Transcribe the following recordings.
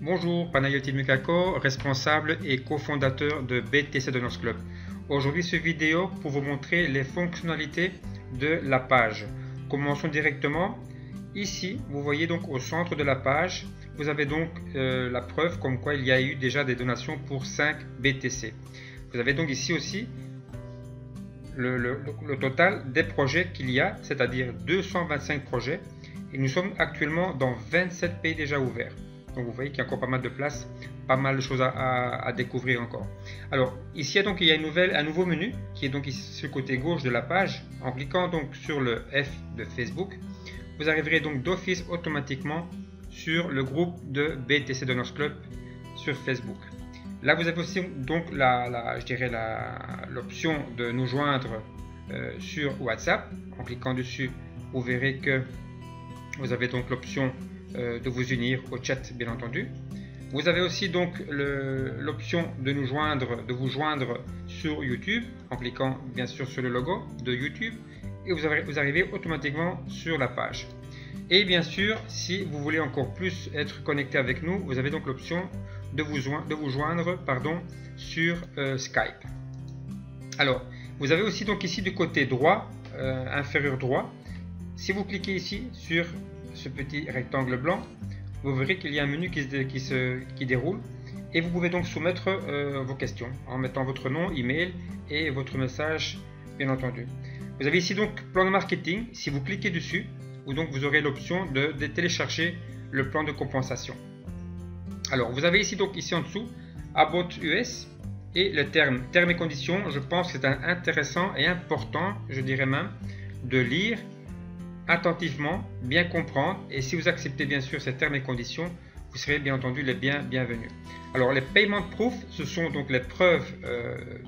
Bonjour, Panayoti Mukako, responsable et cofondateur de BTC Donors Club. Aujourd'hui, cette vidéo pour vous montrer les fonctionnalités de la page. Commençons directement. Ici, vous voyez donc au centre de la page, vous avez donc la preuve comme quoi il y a eu déjà des donations pour 5 BTC. Vous avez donc ici aussi le total des projets qu'il y a, c'est-à-dire 225 projets. Et nous sommes actuellement dans 27 pays déjà ouverts. Donc vous voyez qu'il y a encore pas mal de place, pas mal de choses à découvrir encore. Alors ici donc il y a un nouveau menu qui est donc ici sur le côté gauche de la page. En cliquant donc sur le F de Facebook, vous arriverez donc d'office automatiquement sur le groupe de BTC Donors Club sur Facebook. Là vous avez aussi donc l'option de nous joindre sur WhatsApp. En cliquant dessus, vous verrez que vous avez donc l'option de vous unir au chat, bien entendu. Vous avez aussi donc l'option de vous joindre sur YouTube en cliquant bien sûr sur le logo de YouTube et vous arrivez automatiquement sur la page. Et bien sûr, si vous voulez encore plus être connecté avec nous, vous avez donc l'option de vous joindre sur Skype. Alors, vous avez aussi donc ici du côté droit, inférieur droit, si vous cliquez ici sur ce petit rectangle blanc, vous verrez qu'il y a un menu qui déroule et vous pouvez donc soumettre vos questions en mettant votre nom, email et votre message, bien entendu. Vous avez ici donc plan de marketing. Si vous cliquez dessus, vous aurez l'option de télécharger le plan de compensation. Alors vous avez ici donc ici en dessous About US et le terme et conditions. Je pense que c'est intéressant et important, je dirais même, de lire attentivement, bien comprendre, et si vous acceptez bien sûr ces termes et conditions, vous serez bien entendu les bienvenus. Alors les payment proof, ce sont donc les preuves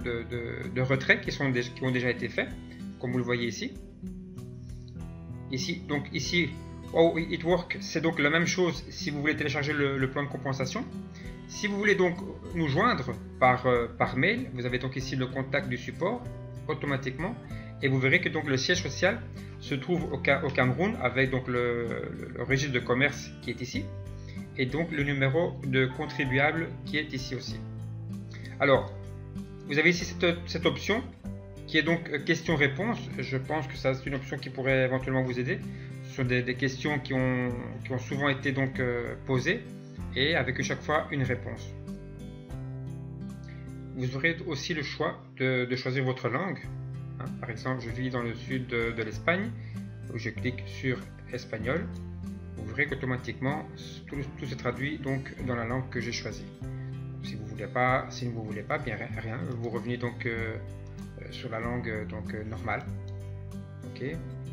de retrait qui ont déjà été faits, comme vous le voyez ici. Ici, How It Works, c'est donc la même chose si vous voulez télécharger le plan de compensation. Si vous voulez donc nous joindre par mail, vous avez donc ici le contact du support automatiquement. Et vous verrez que donc le siège social se trouve au Cameroun avec donc le registre de commerce qui est ici et donc le numéro de contribuable qui est ici aussi. Alors vous avez ici cette option qui est donc questions-réponses. Je pense que ça c'est une option qui pourrait éventuellement vous aider sur des questions qui ont souvent été donc posées et avec chaque fois une réponse. Vous aurez aussi le choix de choisir votre langue. Par exemple, je vis dans le sud de l'Espagne, où je clique sur espagnol. Vous verrez qu'automatiquement tout se traduit donc dans la langue que j'ai choisie. Si vous ne voulez pas, bien rien. Vous revenez donc sur la langue normale. Ok,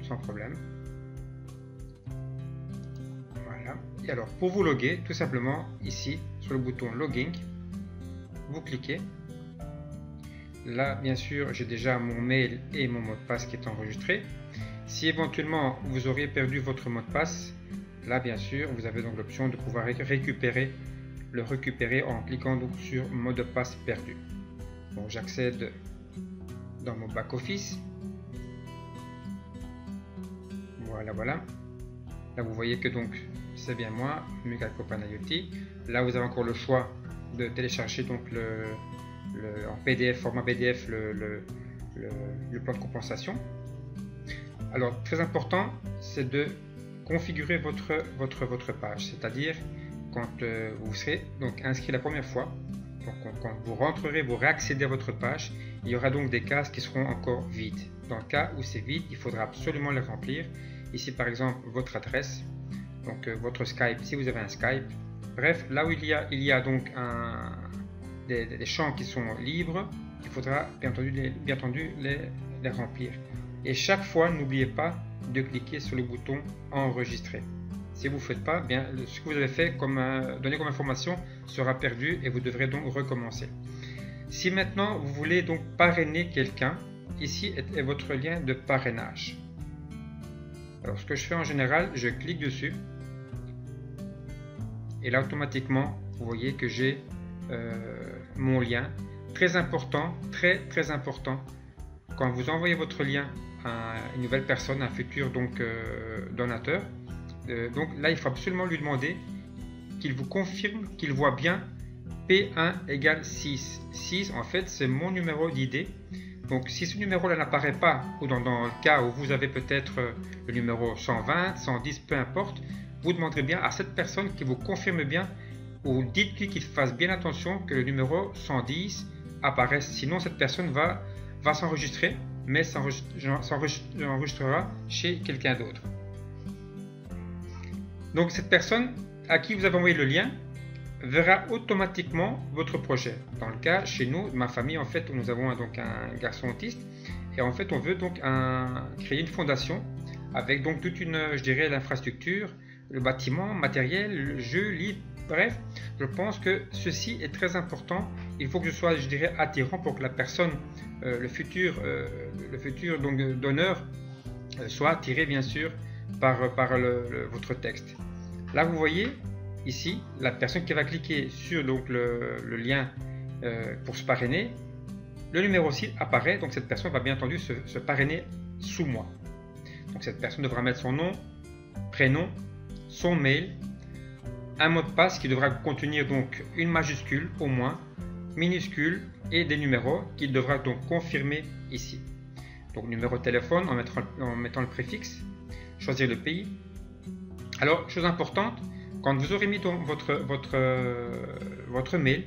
sans problème. Voilà. Et alors pour vous loguer, tout simplement ici sur le bouton Logging, vous cliquez. Là, bien sûr, j'ai déjà mon mail et mon mot de passe qui est enregistré. Si éventuellement vous auriez perdu votre mot de passe, là, bien sûr, vous avez donc l'option de pouvoir le récupérer en cliquant donc sur mot de passe perdu. Bon, j'accède dans mon back office. Voilà. Là, vous voyez que donc c'est bien moi, Mukako Panayoti. Là, vous avez encore le choix de télécharger donc en PDF, format PDF, le plan de compensation. Alors très important, c'est de configurer votre page, c'est-à-dire quand vous serez donc inscrit la première fois, donc quand vous rentrerez, vous réaccédez à votre page, il y aura donc des cases qui seront encore vides. Dans le cas où c'est vide, il faudra absolument les remplir. Ici par exemple votre adresse, donc votre Skype si vous avez un Skype. Bref, là où il y a donc des champs qui sont libres, il faudra bien entendu les remplir. Et chaque fois, n'oubliez pas de cliquer sur le bouton enregistrer. Si vous ne faites pas, bien ce que vous avez fait donné comme information sera perdu et vous devrez donc recommencer. Si maintenant vous voulez donc parrainer quelqu'un, ici est votre lien de parrainage. Alors ce que je fais en général, je clique dessus et là automatiquement vous voyez que j'ai mon lien. Très important, très important, quand vous envoyez votre lien à une nouvelle personne, un futur donateur, donc là il faut absolument lui demander qu'il vous confirme qu'il voit bien P1 égale 6. 6, en fait, c'est mon numéro d'ID. Donc, si ce numéro-là n'apparaît pas, ou dans le cas où vous avez peut-être le numéro 120, 110, peu importe, vous demanderez bien à cette personne qui vous confirme bien, ou dites-lui qu'il fasse bien attention que le numéro 110 apparaisse. Sinon, cette personne va s'enregistrer, mais s'enregistrera chez quelqu'un d'autre. Donc, cette personne à qui vous avez envoyé le lien verra automatiquement votre projet. Dans le cas, chez nous, ma famille, en fait, nous avons donc un garçon autiste et en fait, on veut donc créer une fondation avec donc toute une, je dirais, l'infrastructure, le bâtiment, matériel, le jeu, livre, bref. Je pense que ceci est très important. Il faut que je sois, je dirais, attirant pour que la personne, le futur donc donneur, soit attiré bien sûr par votre texte. Là, vous voyez. Ici, la personne qui va cliquer sur donc, le lien pour se parrainer, le numéro 6 apparaît, donc cette personne va bien entendu se parrainer sous moi. Donc cette personne devra mettre son nom, prénom, son mail, un mot de passe qui devra contenir donc une majuscule au moins, minuscule et des numéros qu'il devra donc confirmer ici. Donc numéro de téléphone en mettant le préfixe, choisir le pays. Alors, chose importante, quand vous aurez mis donc votre mail,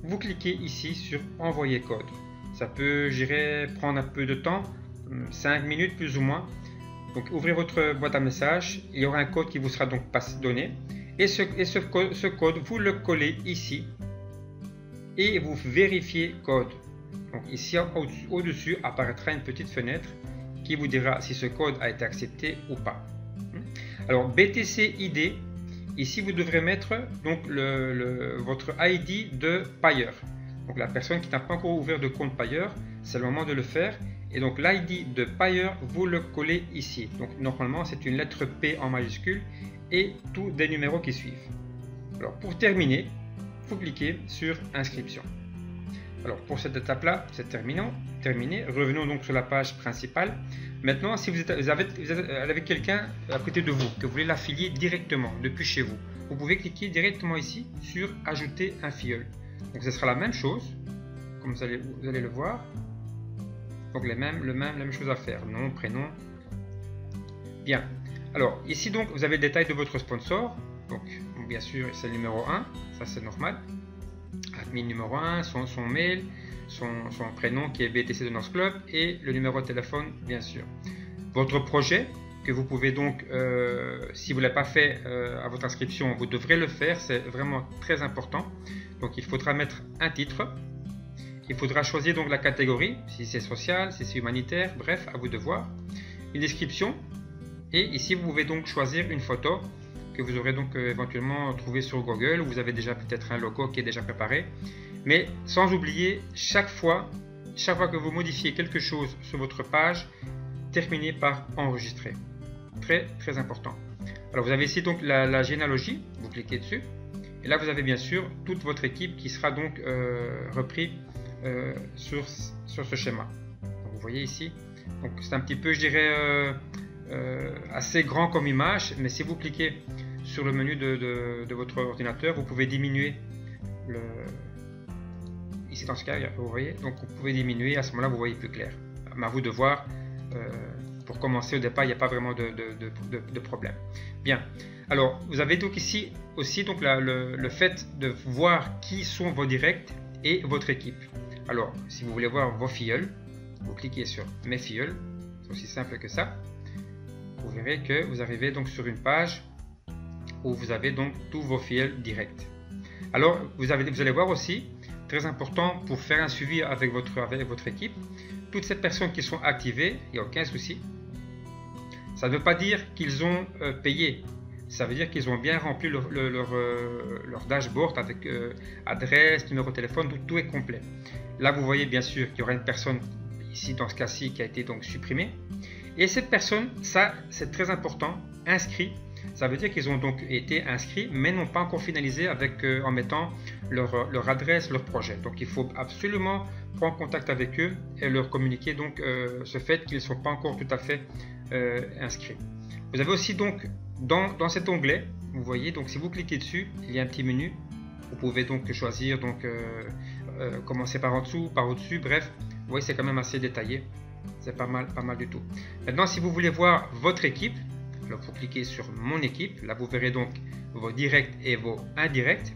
vous cliquez ici sur envoyer code. Ça peut, prendre un peu de temps, 5 minutes plus ou moins. Donc ouvrez votre boîte à messages, il y aura un code qui vous sera donc donné. Et ce code, vous le collez ici et vous vérifiez code. Donc ici au-dessus apparaîtra une petite fenêtre qui vous dira si ce code a été accepté ou pas. Alors BTC ID. Ici, vous devrez mettre donc votre ID de payeur. Donc la personne qui n'a pas encore ouvert de compte payeur, c'est le moment de le faire. Et donc l'ID de payeur, vous le collez ici. Donc normalement, c'est une lettre P en majuscule et tous des numéros qui suivent. Alors pour terminer, vous cliquez sur inscription. Alors pour cette étape-là, c'est terminé. Revenons donc sur la page principale. Maintenant, si vous êtes avec quelqu'un à côté de vous, que vous voulez l'affilier directement depuis chez vous, vous pouvez cliquer directement ici sur ajouter un filleul. Donc ce sera la même chose, comme vous allez le voir. Donc la même chose à faire, nom, prénom. Bien. Alors ici donc vous avez le détail de votre sponsor. Donc bien sûr c'est le numéro 1, ça c'est normal. Admin numéro 1, son mail, son prénom qui est BTC de North Club et le numéro de téléphone bien sûr. Votre projet que vous pouvez donc, si vous ne l'avez pas fait à votre inscription, vous devrez le faire, c'est vraiment très important. Donc il faudra mettre un titre, il faudra choisir donc la catégorie, si c'est social, si c'est humanitaire, bref, à vous de voir. Une description et ici vous pouvez donc choisir une photo que vous aurez donc éventuellement trouvé sur Google, où vous avez déjà peut-être un logo qui est déjà préparé. Mais sans oublier, chaque fois que vous modifiez quelque chose sur votre page, terminez par enregistrer. Très très important. Alors vous avez ici donc la généalogie, vous cliquez dessus. Et là vous avez bien sûr toute votre équipe qui sera donc repris sur ce schéma. Donc, vous voyez ici, donc c'est un petit peu, je dirais, assez grand comme image, mais si vous cliquez sur le menu de votre ordinateur, vous pouvez diminuer ici dans ce cas, vous voyez, donc vous pouvez diminuer, à ce moment-là vous voyez plus clair. Mais à vous de voir, pour commencer au départ, il n'y a pas vraiment de problème. Bien, alors vous avez donc ici aussi donc le fait de voir qui sont vos directs et votre équipe. Alors, si vous voulez voir vos filleuls, vous cliquez sur mes filleuls, c'est aussi simple que ça. Vous verrez que vous arrivez donc sur une page où vous avez donc tous vos filleuls directs. Alors, vous allez voir aussi, très important pour faire un suivi avec votre équipe, toutes ces personnes qui sont activées, il n'y a aucun souci. Ça ne veut pas dire qu'ils ont payé, ça veut dire qu'ils ont bien rempli leur dashboard avec adresse, numéro de téléphone, tout est complet. Là, vous voyez bien sûr qu'il y aura une personne, ici dans ce cas-ci, qui a été donc supprimée. Et cette personne, ça c'est très important, inscrit. Ça veut dire qu'ils ont donc été inscrits, mais n'ont pas encore finalisé en mettant leur adresse, leur projet. Donc il faut absolument prendre contact avec eux et leur communiquer donc ce fait qu'ils ne sont pas encore tout à fait inscrits. Vous avez aussi donc dans cet onglet vous voyez, donc si vous cliquez dessus, il y a un petit menu. Vous pouvez donc choisir, donc commencer par en dessous, par au-dessus, bref, vous voyez, c'est quand même assez détaillé. C'est pas mal du tout. Maintenant, si vous voulez voir votre équipe, alors vous cliquez sur mon équipe. Là, vous verrez donc vos directs et vos indirects.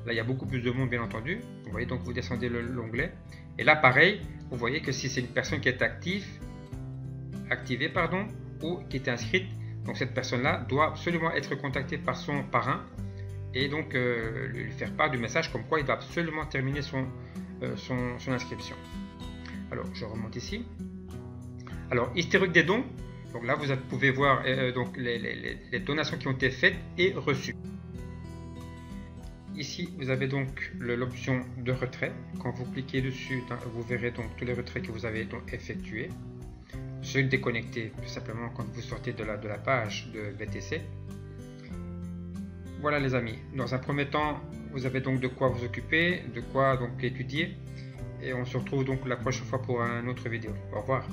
Là, il y a beaucoup plus de monde, bien entendu. Vous voyez, donc vous descendez l'onglet. Et là, pareil, vous voyez que si c'est une personne qui est activée, ou qui est inscrite, donc cette personne-là doit absolument être contactée par son parrain et donc lui faire part du message comme quoi il doit absolument terminer son inscription. Alors, je remonte ici. Alors, historique des dons. Donc là, vous pouvez voir donc les donations qui ont été faites et reçues. Ici, vous avez donc l'option de retrait. Quand vous cliquez dessus, vous verrez donc tous les retraits que vous avez donc effectués. Se déconnecter tout simplement quand vous sortez de la page de BTC. Voilà les amis. Dans un premier temps, vous avez donc de quoi vous occuper, de quoi donc étudier. Et on se retrouve donc la prochaine fois pour une autre vidéo. Au revoir.